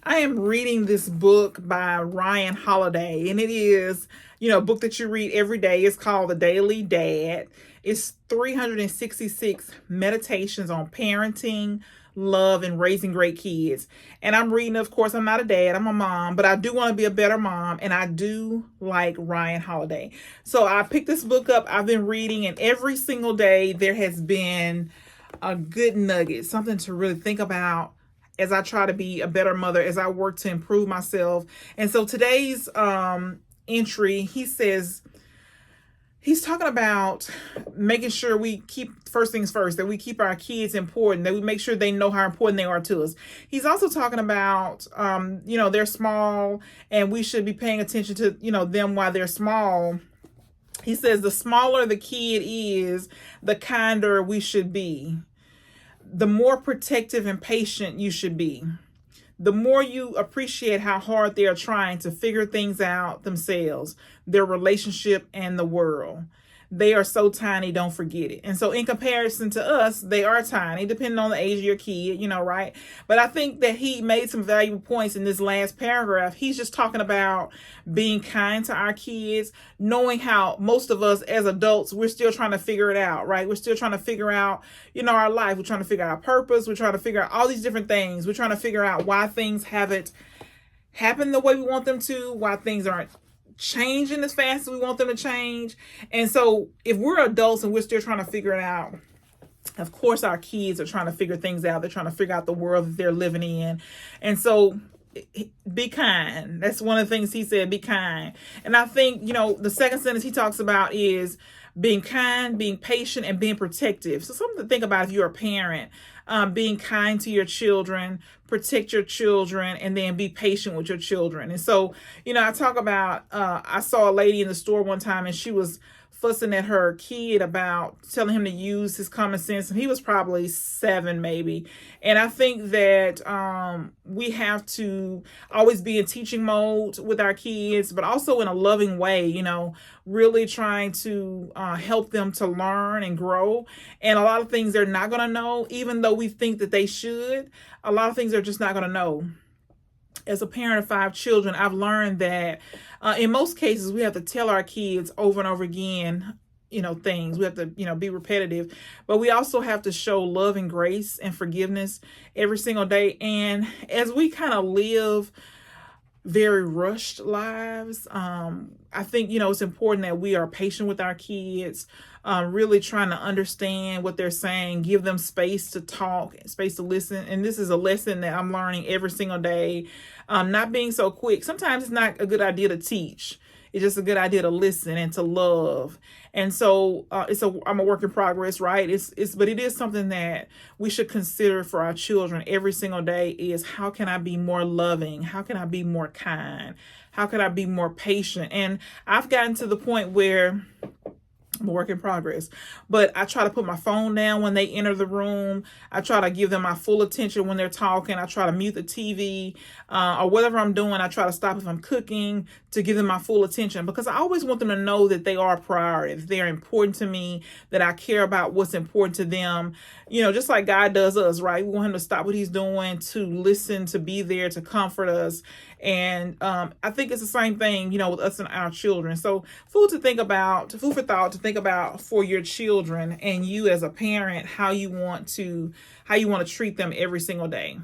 I am reading this book by Ryan Holiday, and it is, a book that you read every day. It's called The Daily Dad. It's 366 meditations on parenting, love, and raising great kids. And I'm reading, of course, I'm not a dad, I'm a mom, but I do want to be a better mom, and I do like Ryan Holiday. So I picked this book up. I've been reading, and every single day there has been a good nugget, something to really think about as I try to be a better mother, as I work to improve myself. And so today's entry, he's talking about making sure we keep first things first, that we keep our kids important, that we make sure they know how important they are to us. He's also talking about, they're small and we should be paying attention to, them while they're small. He says the smaller the kid is, the kinder we should be. The more protective and patient you should be. The more you appreciate how hard they are trying to figure things out themselves, their relationship and the world. They are so tiny, don't forget it. And so in comparison to us, they are tiny, depending on the age of your kid, right? But I think that he made some valuable points in this last paragraph. He's just talking about being kind to our kids, knowing how most of us as adults, we're still trying to figure it out, right? We're still trying to figure out, our life. We're trying to figure out our purpose. We're trying to figure out all these different things. We're trying to figure out why things haven't happened the way we want them to, why things aren't changing as fast as we want them to change. And so if we're adults and we're still trying to figure it out, of course our kids are trying to figure things out. They're trying to figure out the world that they're living in. And so be kind. That's one of the things he said, be kind. And I think, the second sentence he talks about is being kind, being patient, and being protective. So something to think about if you're a parent, being kind to your children, protect your children, and then be patient with your children. And so, I talk about, I saw a lady in the store one time and she was fussing at her kid about telling him to use his common sense. And he was probably 7 maybe. And I think that we have to always be in teaching mode with our kids, but also in a loving way, really trying to help them to learn and grow. And a lot of things they're not going to know, even though we think that they should. A lot of things they're just not going to know. As a parent of 5 children, I've learned that in most cases, we have to tell our kids over and over again, things. We have to, be repetitive, but we also have to show love and grace and forgiveness every single day. And as we kind of live very rushed lives, I think, it's important that we are patient with our kids, really trying to understand what they're saying, give them space to talk, space to listen. And this is a lesson that I'm learning every single day. Not being so quick. Sometimes it's not a good idea to teach. It's just a good idea to listen and to love. And so I'm a work in progress, right? But it is something that we should consider for our children every single day is how can I be more loving? How can I be more kind? How can I be more patient? And I've gotten to the point where I'm a work in progress, but I try to put my phone down when they enter the room. I try to give them my full attention when they're talking. I try to mute the TV or whatever I'm doing. I try to stop if I'm cooking to give them my full attention because I always want them to know that they are a priority, that they're important to me, that I care about what's important to them. Just like God does us, right? We want him to stop what he's doing, to listen, to be there, to comfort us. And I think it's the same thing, with us and our children. So food for thought to think about for your children and you as a parent, how you want to treat them every single day.